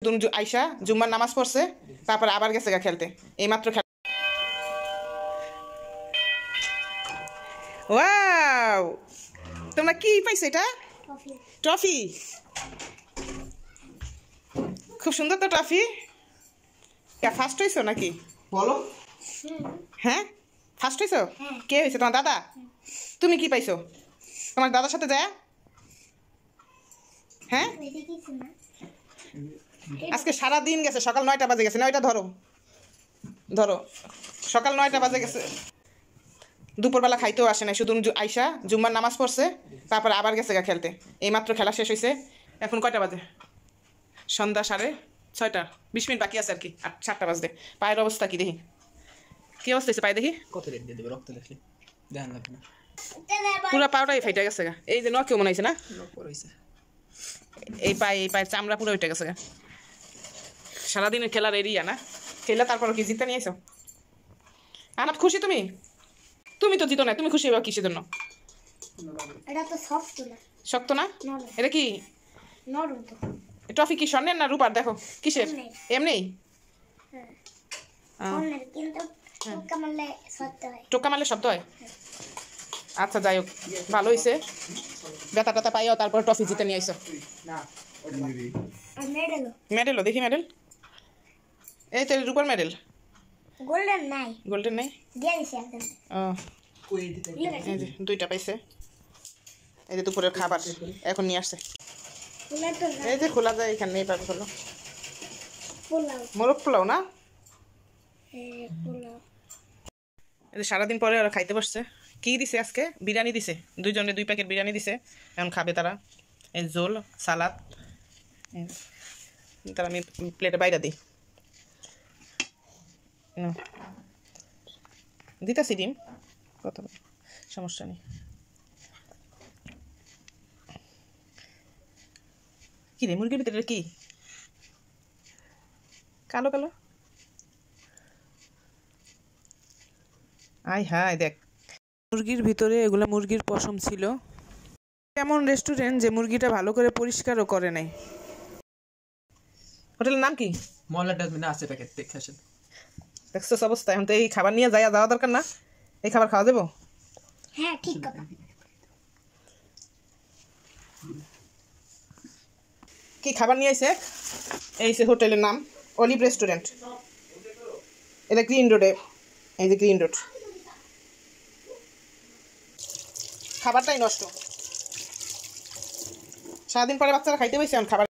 শুধু আইসা জুম্মার নামাজ পড়ছে, তারপর আবার গেছে গা খেলতে। এইমাত্র খেলা। ওয়াও, তোমরা কি পাইছো? এটা ট্রফি। খুব সুন্দর তো ট্রফি। ফার্স্ট হয়েছো নাকি বলো? হ্যাঁ ফার্স্ট হয়েছো। কে হয়েছে? তোমার দাদা। তুমি কি পাইছো তোমার দাদার সাথে যায়? হ্যাঁ আজকে সারা দিন গেছে, সকাল 9টা বাজে গেছে। না ওইটা ধরো ধরো, সকাল 9টা বাজে গেছে। দুপুরবেলা খাইতেও আসে না, শুধু আইসা জুম্মার নামাজ পড়ছে, তারপর আবার গেছে গা খেলতে। এইমাত্র খেলা শেষ হয়েছে। এখন কয়টা বাজে? সন্ধ্যা 6:30, 20 মিনিট বাকি আছে আর কি। 7টা বাজতে। পায়ের অবস্থা কি দেখি? কি অবস্থা হয়েছে পায়ে দেখি? কত রেট দিয়ে দেবে? রক্ত দেখলে ধ্যান লাগবে না, পুরো পাউটাই ফাইটা গেছে গা। এই যে নকেও মনে হয়েছে না, এই পায়ের চামড়া পুরো উঠে গেছে গা। সারাদিনের খেলার এরিয়া না খেলা, তারপর কি জিতে নিয়ে এসো? আনাত খুশি তুমি? তুমি তো জিতো না, তুমি খুশি হবা কিসের জন্য? এটা তো শক্ত না। শক্ত না? এটা কি নরম তো। ট্রফি কি স্বর্ণের না রূপার? দেখো কিসের। এমনি কিন্তু টোকা মারলে শব্দ হয়। টোকা মারলে শব্দ হয়। আচ্ছা যাই হোক, ভালো হয়েছে। ব্যথা ট্যাথা পাইও, তারপর ট্রফি জিতে নিয়ে আইসো। মেডেলও দেখি, মেডেল। এই তো রূপার মেডেল। গোল্ডেন নাই। গোল্ডেন নাই? দিয়ে দিছি একদম। ও এই যে 2টা পাইছে। এই যে দুপুরের খাবার এখন নিয়ে আসছে। এই যে খোলা যায় এখানে, এই পাবে খোলো। মোরগ পোলাও না? এই যে সারাদিন পরে ওরা খাইতে বসছে। কি দিছে আজকে? বিরিয়ানি দিছে। 2 জনে 2 প্যাকেট বিরিয়ানি দিছে। এখন খাবে তারা। এই ঝোল, সালাদ। তারা আমি প্লেটে বাইরে দিই। দিতেছি ডিম, কত সমস্যা নেই। কি রে মুরগির ভিতরে কি কালো কালো? আয় হায় দেখ, মুরগির ভিতরে এগুলা মুরগির পশম ছিল। এমন রেস্টুরেন্ট যে মুরগিটা ভালো করে পরিষ্কারও করে নাই। হোটেলের নাম কি? মহল্লা ডাস্টবিনে আছে প্যাকেট, দেখে আসেন। দেখছো অবস্থা। এখন তো এই খাবার নিয়ে যাওয়া দরকার না? এই খাবার খাওয়া দেবো? হ্যাঁ ঠিক কথা। কি খাবার নিয়ে আইছে? এই যে হোটেলের নাম অলিভ রেস্টুরেন্ট। এটা গ্রিন রোডে। এই যে গ্রিন রোড। খাবারটাই নষ্ট। সারাদিন পরে বাচ্চারা খাইতে বসে এখন খাবার